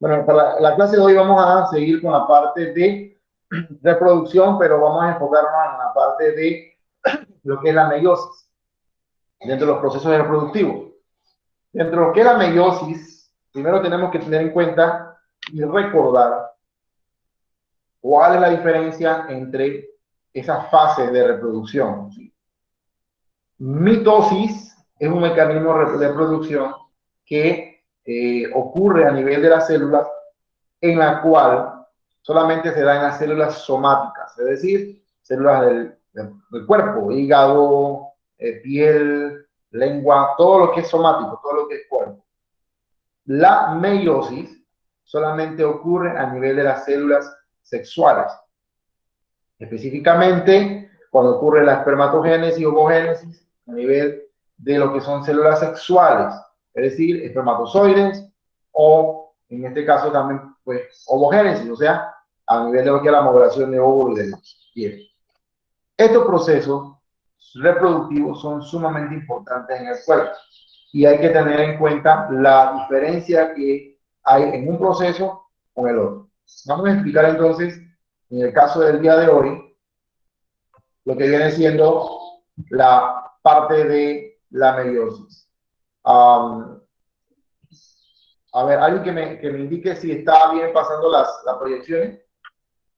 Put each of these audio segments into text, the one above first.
Bueno, para la clase de hoy vamos a seguir con la parte de reproducción, pero vamos a enfocarnos en la parte de lo que es la meiosis, dentro de los procesos reproductivos. Dentro de lo que es la meiosis, primero tenemos que tener en cuenta y recordar cuál es la diferencia entre esas fases de reproducción. Mitosis es un mecanismo de reproducción que ocurre a nivel de las células, en la cual solamente se da en las células somáticas, es decir, células del cuerpo, hígado, piel, lengua, todo lo que es somático, todo lo que es cuerpo. La meiosis solamente ocurre a nivel de las células sexuales. Específicamente, cuando ocurre la espermatogénesis y ovogénesis a nivel de lo que son células sexuales, es decir, espermatozoides o, en este caso también, pues, ovogénesis, o sea, a nivel de lo que es la maduración de óvulos y demás. Bien. Estos procesos reproductivos son sumamente importantes en el cuerpo y hay que tener en cuenta la diferencia que hay en un proceso con el otro. Vamos a explicar entonces, en el caso del día de hoy, lo que viene siendo la parte de la meiosis. A ver, alguien que me indique si está bien pasando las proyecciones,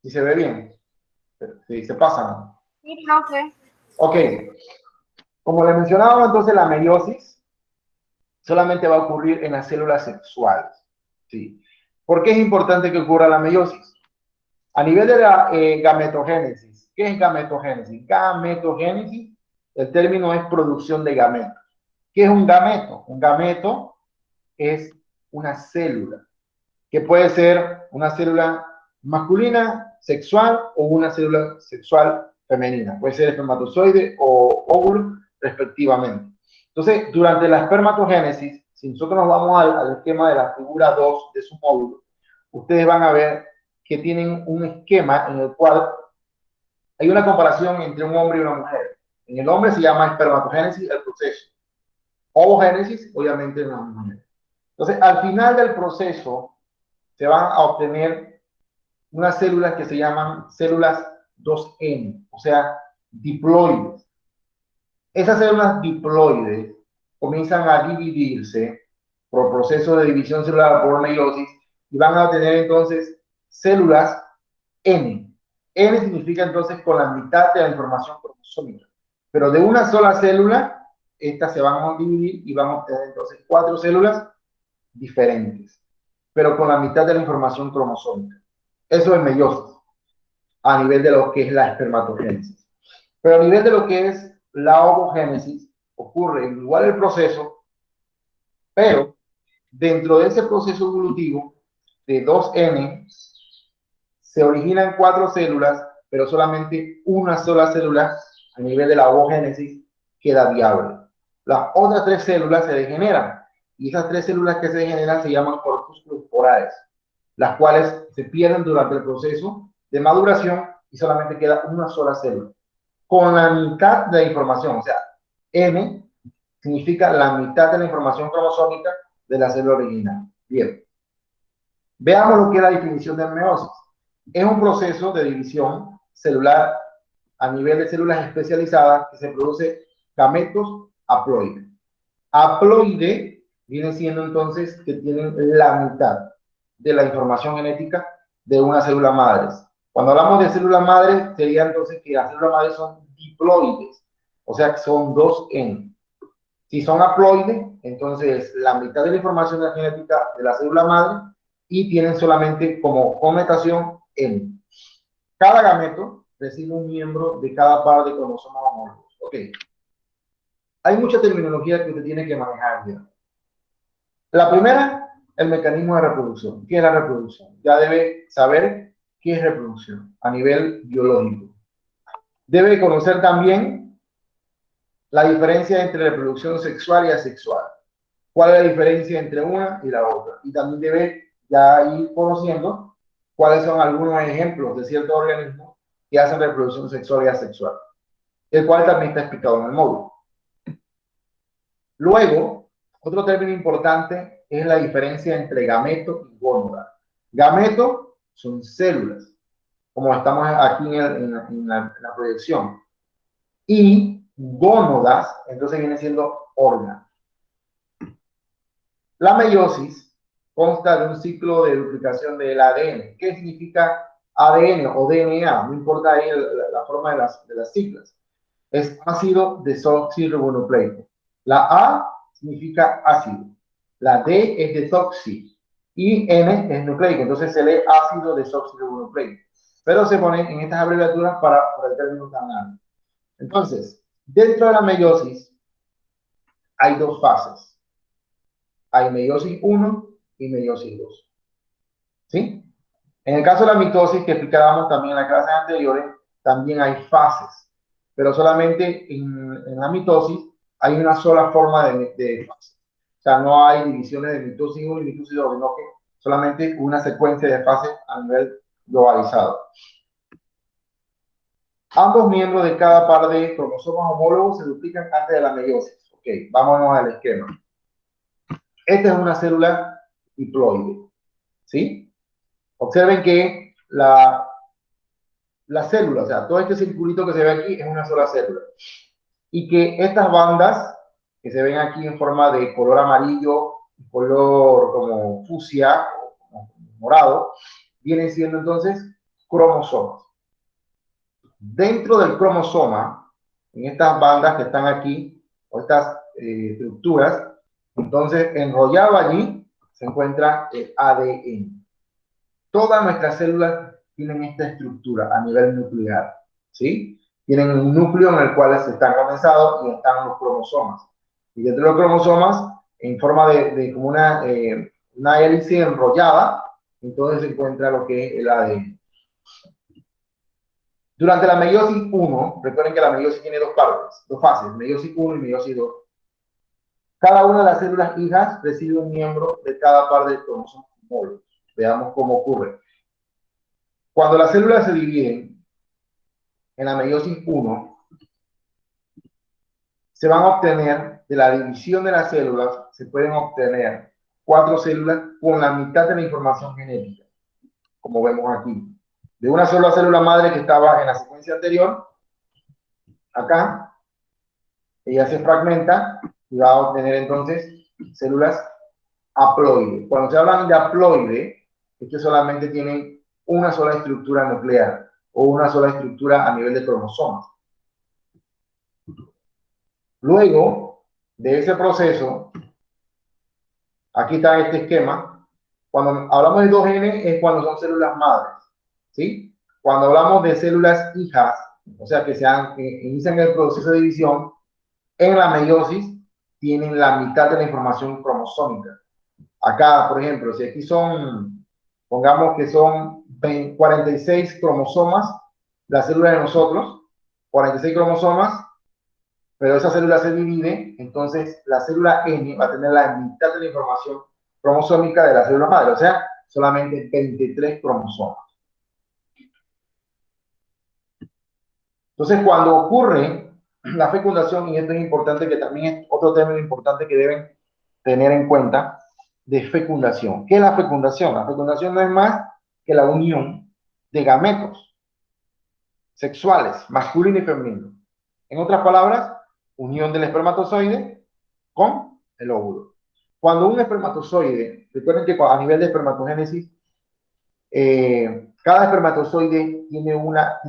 si se ve bien, si se pasan. Sí, profe. Ok, como le mencionaba, entonces la meiosis solamente va a ocurrir en las células sexuales. ¿Sí? ¿Por qué es importante que ocurra la meiosis? A nivel de la gametogénesis, ¿qué es gametogénesis? Gametogénesis, el término es producción de gametos. ¿Qué es un gameto? Un gameto es una célula, que puede ser una célula masculina, sexual, o una célula sexual femenina. Puede ser espermatozoide o óvulo, respectivamente. Entonces, durante la espermatogénesis, si nosotros nos vamos al esquema de la figura 2 de su módulo, ustedes van a ver que tienen un esquema en el cual hay una comparación entre un hombre y una mujer. En el hombre se llama espermatogénesis el proceso. Ovogénesis, obviamente, en la mujer. Entonces, al final del proceso, se van a obtener unas células que se llaman células 2N, o sea, diploides. Esas células diploides comienzan a dividirse por proceso de división celular por meiosis y van a tener entonces células N. N significa entonces con la mitad de la información cromosómica. Pero de una sola célula, estas se van a dividir y van a obtener entonces 4 células diferentes, pero con la mitad de la información cromosómica. Eso es meiosis, a nivel de lo que es la espermatogénesis. Pero a nivel de lo que es la ovogénesis, ocurre igual el proceso, pero dentro de ese proceso evolutivo de 2N, se originan 4 células, pero solamente una sola célula a nivel de la ovogénesis queda viable. Las otras 3 células se degeneran, y esas 3 células que se degeneran se llaman corpúsculos porales, las cuales se pierden durante el proceso de maduración y solamente queda una sola célula, con la mitad de la información, o sea, M significa la mitad de la información cromosómica de la célula original. Bien, veamos lo que es la definición de meiosis. Es un proceso de división celular a nivel de células especializadas que se produce gametos haploides. Haploide viene siendo entonces que tienen la mitad de la información genética de una célula madre. Cuando hablamos de célula madre, sería entonces que las células madres son diploides, o sea que son 2N. Si son haploides, entonces la mitad de la información de la genética de la célula madre y tienen solamente como connotación N. Cada gameto recibe un miembro de cada par de cromosomas homólogos. Ok. Hay mucha terminología que usted tiene que manejar ya. La primera, el mecanismo de reproducción. ¿Qué es la reproducción? Ya debe saber qué es reproducción a nivel biológico. Debe conocer también la diferencia entre reproducción sexual y asexual. ¿Cuál es la diferencia entre una y la otra? Y también debe ya ir conociendo cuáles son algunos ejemplos de ciertos organismos que hacen reproducción sexual y asexual, el cual también está explicado en el módulo. Luego, otro término importante es la diferencia entre gameto y gónada. Gameto son células, como estamos aquí en la proyección. Y gónodas, entonces viene siendo órgano. La meiosis consta de un ciclo de duplicación del ADN. ¿Qué significa ADN o DNA? No importa ahí la forma de las siglas. Es ácido desoxirribonucleico. La A significa ácido. La D es desoxi. Y N es nucleico. Entonces se lee ácido desoxirribonucleico. Pero se pone en estas abreviaturas para el término tan largo. Entonces, dentro de la meiosis hay dos fases. Hay meiosis 1 y meiosis 2. ¿Sí? En el caso de la mitosis, que explicábamos también en las clases anteriores, también hay fases, pero solamente en la mitosis hay una sola forma de fase. O sea, no hay divisiones de mitosis 1 y mitosis 2, sino que solamente una secuencia de fases a nivel globalizado. Ambos miembros de cada par de cromosomas homólogos se duplican antes de la meiosis. Ok, vámonos al esquema. Esta es una célula diploide, ¿sí? Observen que la célula, o sea, todo este circulito que se ve aquí es una sola célula. Y que estas bandas que se ven aquí en forma de color amarillo, color como fucsia, como morado, vienen siendo entonces cromosomas. Dentro del cromosoma, en estas bandas que están aquí, o estas estructuras, entonces enrollado allí se encuentra el ADN. Todas nuestras células tienen esta estructura a nivel nuclear, ¿sí? Tienen un núcleo en el cual se están condensados y están los cromosomas. Y dentro de los cromosomas, en forma de como una hélice enrollada, entonces se encuentra lo que es el ADN. Durante la meiosis 1, recuerden que la meiosis tiene dos partes, dos fases, meiosis 1 y meiosis 2. Cada una de las células hijas recibe un miembro de cada par de cromosomas homólogos. Veamos cómo ocurre. Cuando las células se dividen en la meiosis 1, se van a obtener, de la división de las células, se pueden obtener 4 células con la mitad de la información genética, como vemos aquí. De una sola célula madre que estaba en la secuencia anterior, acá, ella se fragmenta y va a obtener entonces células haploides. Cuando se hablan de haploide, es que solamente tienen una sola estructura nuclear o una sola estructura a nivel de cromosomas. Luego de ese proceso, aquí está este esquema. Cuando hablamos de 2N es cuando son células madres, ¿sí? Cuando hablamos de células hijas, o sea, que inician el proceso de división, en la meiosis tienen la mitad de la información cromosómica. Acá, por ejemplo, si aquí son, pongamos que son 46 cromosomas, la célula de nosotros, 46 cromosomas, pero esa célula se divide, entonces la célula N va a tener la mitad de la información cromosómica de la célula madre, o sea, solamente 23 cromosomas. Entonces, cuando ocurre la fecundación, y esto es importante, que también es otro término importante que deben tener en cuenta, de fecundación. ¿Qué es la fecundación? La fecundación no es más que la unión de gametos sexuales, masculino y femenino. En otras palabras, unión del espermatozoide con el óvulo. Cuando un espermatozoide, recuerden que a nivel de espermatogénesis, cada espermatozoide tiene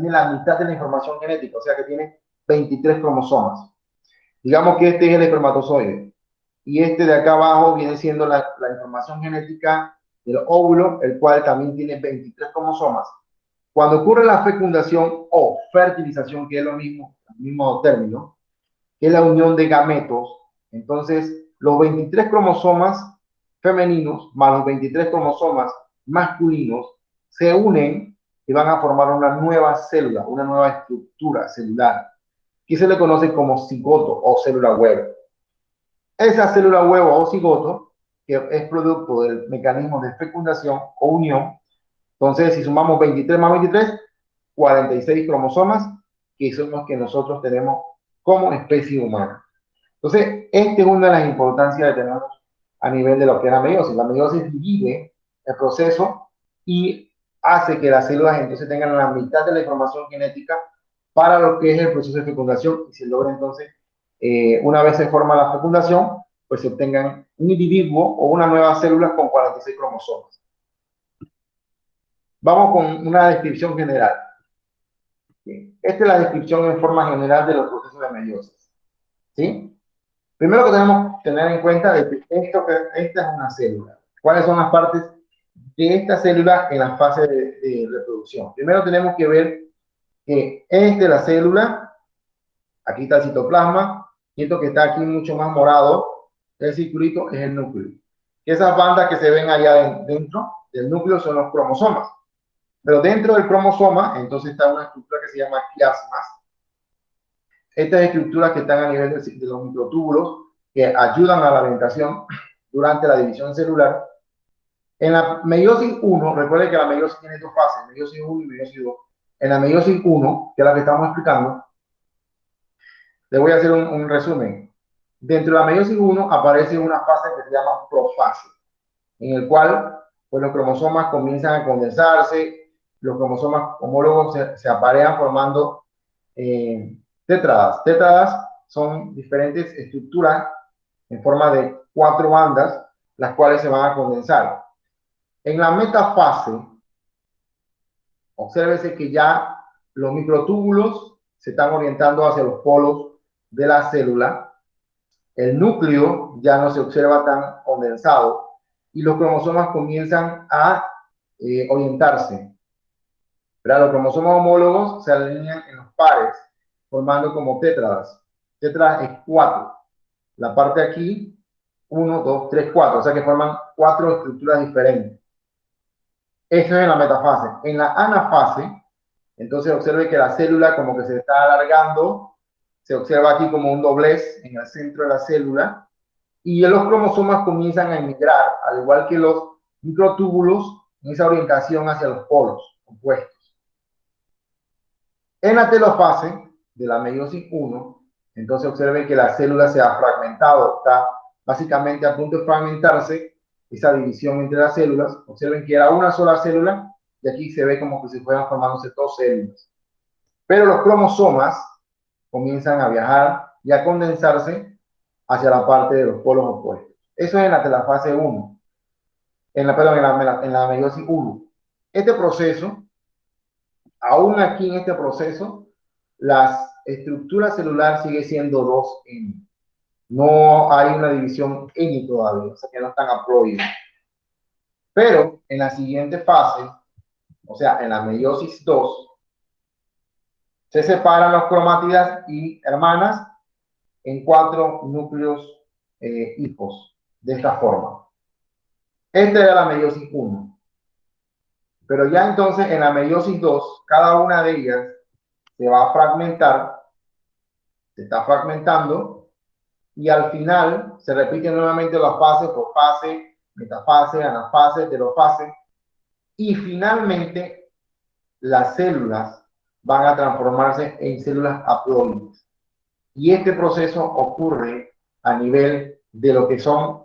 la mitad de la información genética, o sea que tiene 23 cromosomas. Digamos que este es el espermatozoide y este de acá abajo viene siendo la información genética del óvulo, el cual también tiene 23 cromosomas. Cuando ocurre la fecundación o fertilización, que es lo mismo, el mismo término, que es la unión de gametos, entonces los 23 cromosomas femeninos más los 23 cromosomas masculinos se unen y van a formar una nueva célula, una nueva estructura celular, que se le conoce como cigoto o célula huevo. Esa célula huevo o cigoto, que es producto del mecanismo de fecundación o unión, entonces si sumamos 23 más 23, 46 cromosomas, que son los que nosotros tenemos como especie humana. Entonces, esta es una de las importancias de tener a nivel de lo que es la meiosis. La meiosis divide el proceso y hace que las células entonces tengan la mitad de la información genética para lo que es el proceso de fecundación y se logra entonces, una vez se forma la fecundación, pues se obtengan un individuo o una nueva célula con 46 cromosomas. Vamos con una descripción general. Esta es la descripción en forma general de los procesos de meiosis. ¿Sí? Primero que tenemos que tener en cuenta de que esta es una célula. ¿Cuáles son las partes de esta célula en la fase de reproducción? Primero tenemos que ver que esta es la célula, aquí está el citoplasma, y esto que está aquí mucho más morado, el circulito, es el núcleo. Esas bandas que se ven allá dentro del núcleo son los cromosomas. Pero dentro del cromosoma, entonces está una estructura que se llama quiasmas. Estas estructuras que están a nivel de los microtúbulos, que ayudan a la alimentación durante la división celular. En la meiosis 1, recuerden que la meiosis tiene dos fases, meiosis 1 y meiosis 2. En la meiosis 1, que es la que estamos explicando, les voy a hacer un resumen. Dentro de la meiosis 1 aparece una fase que se llama profase, en el cual pues, los cromosomas comienzan a condensarse, los cromosomas homólogos se aparean formando tétradas. Tétradas son diferentes estructuras en forma de 4 bandas, las cuales se van a condensar. En la metafase, obsérvese que ya los microtúbulos se están orientando hacia los polos de la célula, el núcleo ya no se observa tan condensado y los cromosomas comienzan a orientarse. ¿Verdad? Los cromosomas homólogos se alinean en los pares, formando como tétradas. Tétradas es 4. La parte aquí, 1, 2, 3, 4. O sea que forman 4 estructuras diferentes. Eso es en la metafase. En la anafase, entonces observe que la célula como que se está alargando. Se observa aquí como un doblez en el centro de la célula. Y los cromosomas comienzan a emigrar, al igual que los microtúbulos, en esa orientación hacia los polos opuestos. En la telofase de la meiosis 1, entonces observen que la célula se ha fragmentado, está básicamente a punto de fragmentarse, esa división entre las células. Observen que era una sola célula y aquí se ve como que se fueran formándose 2 células. Pero los cromosomas comienzan a viajar y a condensarse hacia la parte de los polos opuestos. Eso es en la telofase 1, en la meiosis 1. Este proceso, aún aquí en este proceso, la estructura celular sigue siendo 2N. No hay una división N todavía, o sea que no están haploides. Pero en la siguiente fase, o sea, en la meiosis 2, se separan las cromátidas y hermanas en 4 núcleos hijos, de esta forma. Esta era la meiosis 1. Pero ya entonces en la meiosis 2, cada una de ellas se va a fragmentar, se está fragmentando, y al final se repiten nuevamente las fases, profase, metafase, anafase, telofase, y finalmente las células van a transformarse en células haploides. Y este proceso ocurre a nivel de lo que son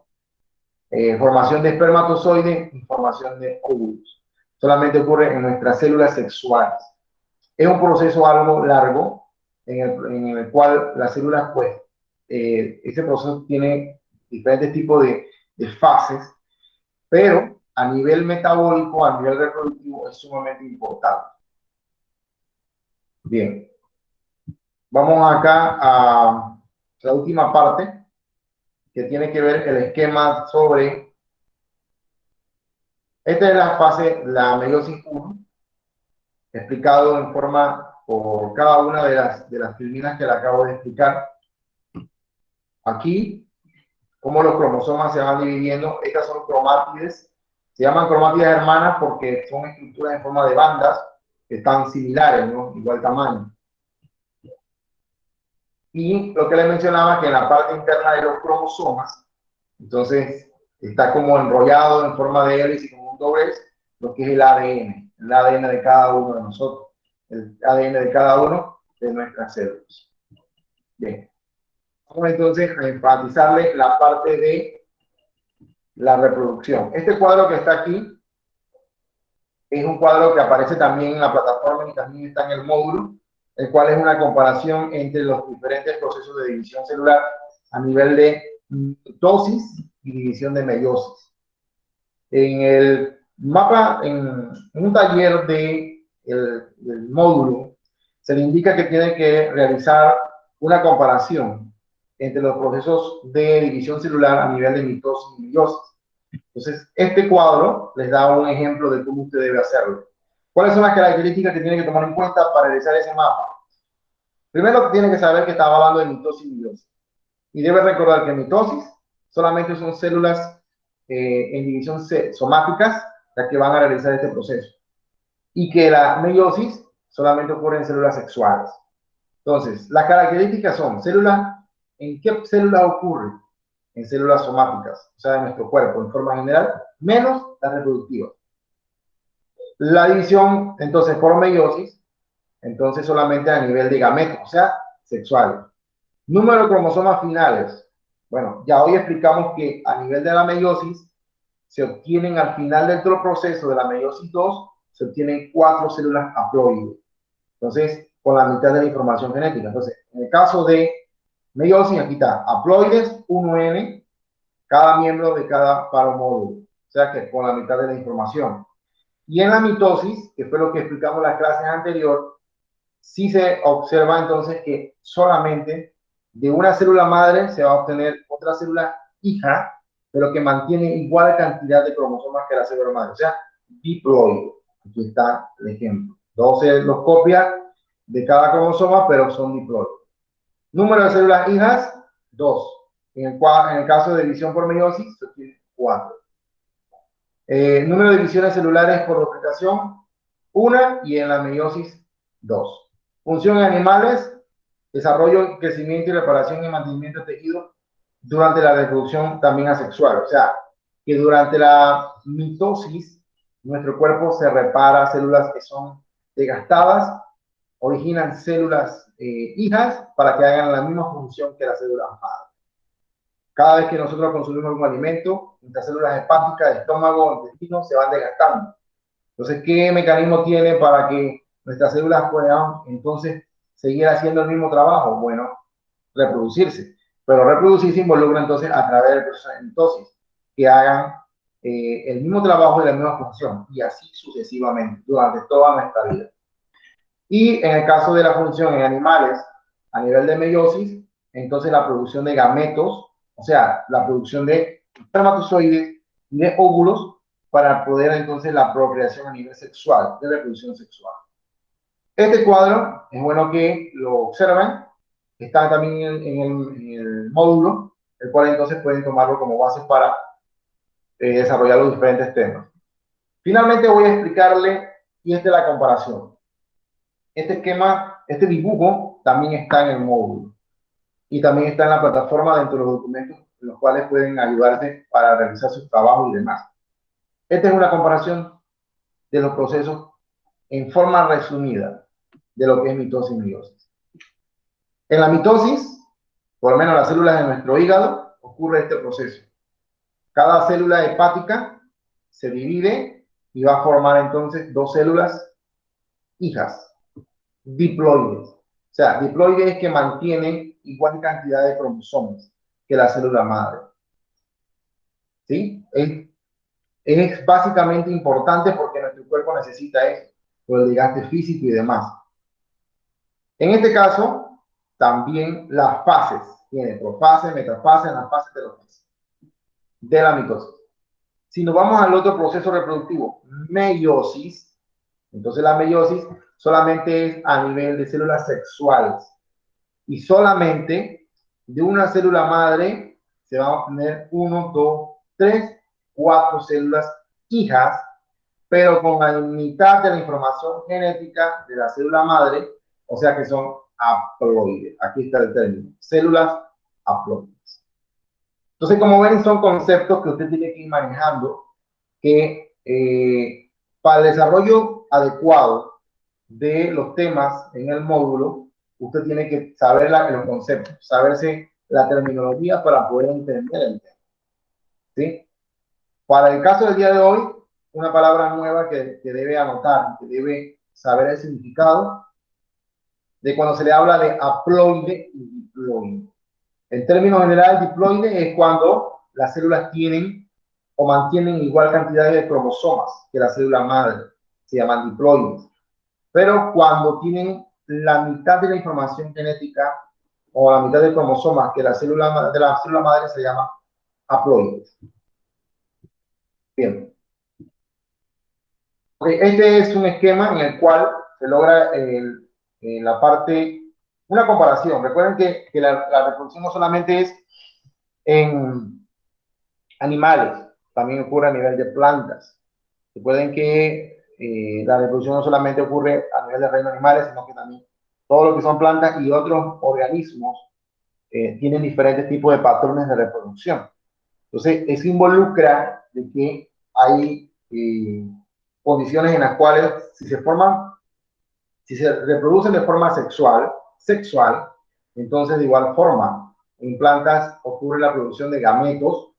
formación de espermatozoides y formación de óvulos. Solamente ocurre en nuestras células sexuales. Es un proceso algo largo en el cual las células, pues, ese proceso tiene diferentes tipos de fases, pero a nivel metabólico, a nivel reproductivo, es sumamente importante. Bien, vamos acá a la última parte, que tiene que ver el esquema sobre... Esta es la fase, la meiosis 1, explicado en forma por cada una de las filminas que le acabo de explicar. Aquí, cómo los cromosomas se van dividiendo. Estas son cromátides. Se llaman cromátides hermanas porque son estructuras en forma de bandas que están similares, ¿no? Igual tamaño. Y lo que les mencionaba, que en la parte interna de los cromosomas, entonces está como enrollado en forma de hélice, como un doblez, lo que es el ADN de cada uno de nosotros, el ADN de cada uno de nuestras células. Bien. Vamos entonces a enfatizarle la parte de la reproducción. Este cuadro que está aquí es un cuadro que aparece también en la plataforma y también está en el módulo, el cual es una comparación entre los diferentes procesos de división celular a nivel de mitosis y división de meiosis. En el mapa, en un taller del módulo, se le indica que tiene que realizar una comparación entre los procesos de división celular a nivel de mitosis y meiosis. Entonces, este cuadro les da un ejemplo de cómo usted debe hacerlo. ¿Cuáles son las características que tiene que tomar en cuenta para realizar ese mapa? Primero, tiene que saber que estaba hablando de mitosis y meiosis. Y debe recordar que mitosis solamente son células en división somáticas las que van a realizar este proceso. Y que la meiosis solamente ocurre en células sexuales. Entonces, las características son células, ¿en qué células ocurre? En células somáticas, o sea, en nuestro cuerpo, en forma general, menos las reproductivas. La división, entonces, por meiosis, entonces solamente a nivel de gametos, o sea, sexuales. Número de cromosomas finales. Bueno, ya hoy explicamos que a nivel de la meiosis se obtienen al final del proceso de la meiosis 2, se obtienen 4 células haploides. Entonces, con la mitad de la información genética. Entonces, en el caso de meiosis, aquí está, haploides 1N, cada miembro de cada paro módulo. O sea que con la mitad de la información. Y en la mitosis, que fue lo que explicamos en las clases anteriores, sí se observa entonces que solamente de una célula madre se va a obtener otra célula hija, pero que mantiene igual cantidad de cromosomas que la célula madre, o sea, diploide. Aquí está el ejemplo. 12 los copias de cada cromosoma, pero son diploides. Número de células hijas, 2. En el caso de división por meiosis, se tiene 4. Número de divisiones celulares por duplicación, 1, y en la meiosis, 2. Función en animales, desarrollo, crecimiento y reparación y mantenimiento de tejido durante la reproducción también asexual. O sea, que durante la mitosis, nuestro cuerpo se repara células que son desgastadas, originan células hijas para que hagan la misma función que las células madre. Cada vez que nosotros consumimos algún alimento, nuestras células hepáticas, estómago, intestino se van desgastando. Entonces, ¿qué mecanismo tiene para que nuestras células puedan entonces seguir haciendo el mismo trabajo? Bueno, reproducirse. Pero reproducirse involucra entonces a través del proceso de mitosis, que hagan el mismo trabajo y la misma función, y así sucesivamente durante toda nuestra vida. Y en el caso de la función en animales, a nivel de meiosis, entonces la producción de gametos, o sea, la producción de espermatozoides y de óvulos para poder entonces la procreación a nivel sexual, de reproducción sexual. Este cuadro es bueno que lo observen, está también en el módulo, el cual entonces pueden tomarlo como base para desarrollar los diferentes temas. Finalmente voy a explicarle, y esta es la comparación. Este esquema, este dibujo también está en el módulo y también está en la plataforma dentro de los documentos en los cuales pueden ayudarse para realizar sus trabajos y demás. Esta es una comparación de los procesos en forma resumida de lo que es mitosis y meiosis. En la mitosis, por lo menos las células de nuestro hígado, ocurre este proceso. Cada célula hepática se divide y va a formar entonces dos células hijas, diploides. O sea, diploides que mantienen igual cantidad de cromosomas que la célula madre. ¿Sí? Es básicamente importante porque nuestro cuerpo necesita eso, por el desgaste físico y demás. En este caso, también las fases, tiene profase, metafase, anafase, telofase, de la mitosis. Si nos vamos al otro proceso reproductivo, meiosis, entonces la meiosis solamente es a nivel de células sexuales y solamente de una célula madre se van a obtener 1, 2, 3, 4 células hijas, pero con la mitad de la información genética de la célula madre, o sea que son haploides. Aquí está el término, células haploides. Entonces, como ven, son conceptos que usted tiene que ir manejando, que para el desarrollo adecuado de los temas en el módulo, usted tiene que saber los conceptos, saberse la terminología para poder entender el tema. ¿Sí? Para el caso del día de hoy, una palabra nueva que debe anotar, que debe saber el significado de cuando se le habla de haploide y diploide. En términos generales, diploide es cuando las células tienen o mantienen igual cantidad de cromosomas que la célula madre, se llaman diploides. Pero cuando tienen la mitad de la información genética o la mitad de cromosomas que la célula madre se llama haploides. Bien. Okay, este es un esquema en el cual se logra la parte, una comparación. Recuerden que la reproducción no solamente es en animales, también ocurre a nivel de plantas. Recuerden que la reproducción no solamente ocurre a nivel de reino animales, sino que también todo lo que son plantas y otros organismos tienen diferentes tipos de patrones de reproducción. Entonces, eso involucra de que hay condiciones en las cuales si se reproducen de forma sexual, entonces de igual forma, en plantas ocurre la producción de gametos,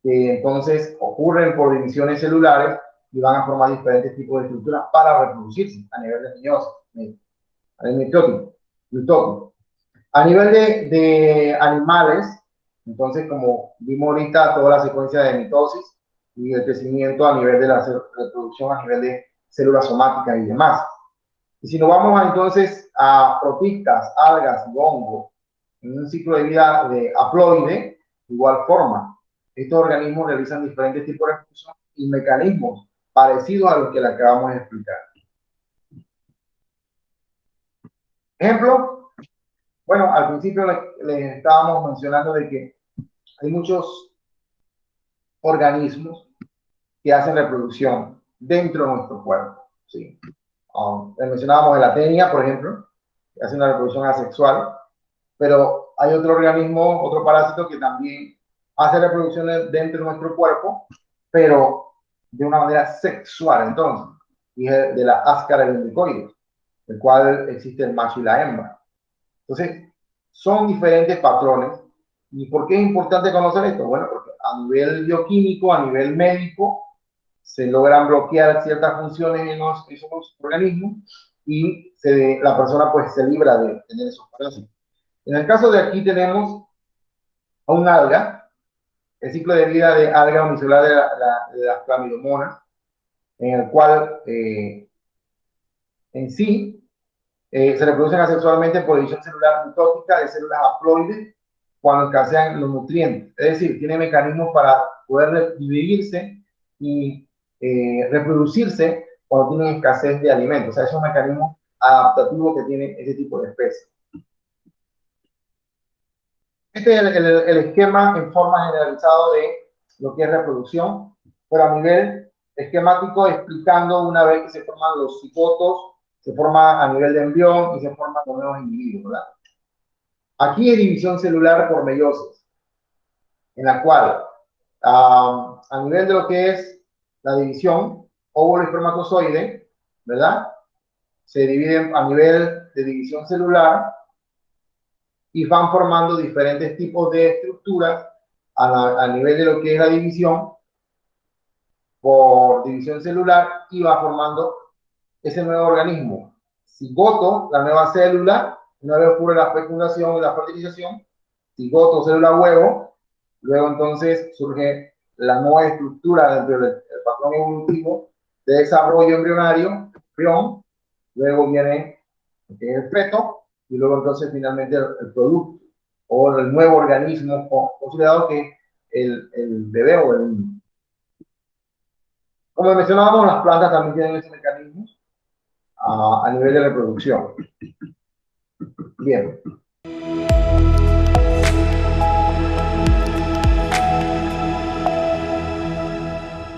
que entonces ocurren por divisiones celulares y van a formar diferentes tipos de estructuras para reproducirse a nivel de meiosis, a nivel mitótico. A nivel de animales, entonces como vimos ahorita toda la secuencia de mitosis y el crecimiento a nivel de la reproducción, a nivel de células somáticas y demás. Y si nos vamos entonces a protistas, algas y hongos, en un ciclo de vida de haploide, de igual forma, estos organismos realizan diferentes tipos de reproducción y mecanismos parecidos a los que le acabamos de explicar. Ejemplo, bueno, al principio les estábamos mencionando de que hay muchos organismos que hacen reproducción dentro de nuestro cuerpo. ¿Sí? Mencionábamos la tenia, por ejemplo, que hace una reproducción asexual, pero hay otro organismo, otro parásito que también hace reproducción dentro de nuestro cuerpo, pero de una manera sexual, entonces, y es de la áscara del indicoide, el cual existe el macho y la hembra. Entonces, son diferentes patrones. ¿Y por qué es importante conocer esto? Bueno, porque a nivel bioquímico, a nivel médico, se logran bloquear ciertas funciones en esos organismos y la persona pues se libra de tener esos parásitos. En el caso de aquí tenemos a un alga, el ciclo de vida de alga unicelular de las clamidomonas, en el cual en sí se reproducen asexualmente por división celular mitótica de células haploides cuando escasean los nutrientes. Es decir, tiene mecanismos para poder dividirse y reproducirse cuando tienen escasez de alimentos. O sea, es un mecanismo adaptativo que tiene ese tipo de especies. Este es el esquema en forma generalizado de lo que es reproducción, pero a nivel esquemático explicando una vez que se forman los cigotos, se forma a nivel de embrión y se forman los nuevos individuos, ¿verdad? Aquí es división celular por meiosis, en la cual a nivel de lo que es la división óvulo y espermatozoide, ¿verdad? Se dividen a nivel de división celular y van formando diferentes tipos de estructuras a nivel de lo que es la división por división celular y va formando ese nuevo organismo. Cigoto, la nueva célula, una vez ocurre la fecundación y la fertilización, cigoto, célula huevo, luego entonces surge la nueva estructura dentro del patrón evolutivo de desarrollo embrionario, embrión, luego viene el feto y luego entonces finalmente el producto o el nuevo organismo considerado que el bebé o el niño. Como mencionábamos, las plantas también tienen ese mecanismo a nivel de reproducción. Bien.